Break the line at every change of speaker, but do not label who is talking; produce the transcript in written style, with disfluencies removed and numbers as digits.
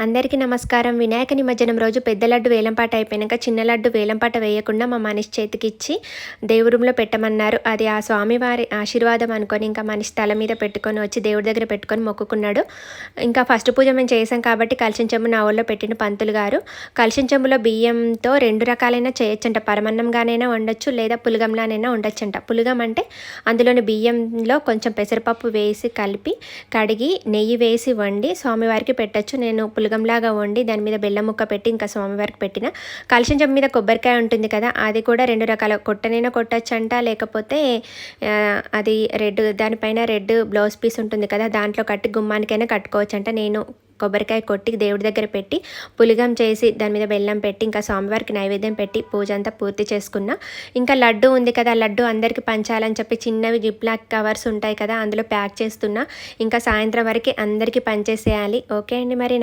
అందరికీ నమస్కారం. వినాయక నిమజ్జనం రోజు పెద్ద లడ్డు వేలంపాట అయిపోయినాక చిన్న లడ్డు వేలంపాట వేయకుండా మా మనిషి చేతికిచ్చి దేవుడి రూమ్‌లో పెట్టమన్నారు. అది ఆ స్వామివారి ఆశీర్వాదం అనుకోని ఇంకా మనిషి తల మీద పెట్టుకొని వచ్చి దేవుడి దగ్గర పెట్టుకొని మొక్కుకున్నాడు. ఇంకా ఫస్ట్ పూజ మేము చేసాం కాబట్టి కలశం చెంబు నా ఒళ్ళో పెట్టిన పంతులు గారు. కలశం చెంబులో బియ్యంతో 2 రకాలైన చేయొచ్చంట. పరమన్నంగానైనా వండొచ్చు లేదా పులగంలానైనా వండొచ్చంట. పులగం అంటే అందులోని బియ్యంలో కొంచెం పెసరపప్పు వేసి కలిపి కడిగి నెయ్యి వేసి వండి స్వామివారికి పెట్టొచ్చు. నేను పులగంలాగా వండి దాని మీద బెల్లం ముక్క పెట్టి ఇంకా స్వామివారికి పెట్టిన. కలశం చెంబు మీద కొబ్బరికాయ ఉంటుంది కదా, అది కూడా 2 రకాల కొట్టనైనా కొట్టచ్చంట, లేకపోతే అది దానిపైన రెడ్ బ్లౌజ్ పీస్ ఉంటుంది కదా, దాంట్లో కట్టి గుమ్మానికైనా కట్టుకోవచ్చంట. నేను కొబ్బరికాయ కొట్టి దేవుడి దగ్గర పెట్టి పులిగం చేసి దాని మీద బెల్లం పెట్టి ఇంకా స్వామివారికి నైవేద్యం పెట్టి పూజ అంతా పూర్తి చేసుకున్నా. ఇంకా లడ్డు ఉంది కదా, లడ్డు అందరికీ పంచాలని చెప్పి చిన్నవి జిప్లాక్ కవర్స్ ఉంటాయి కదా, అందులో ప్యాక్ చేస్తున్నా. ఇంకా సాయంత్రం వరకు అందరికీ పంచేసేయాలి. ఓకే అండి, మరి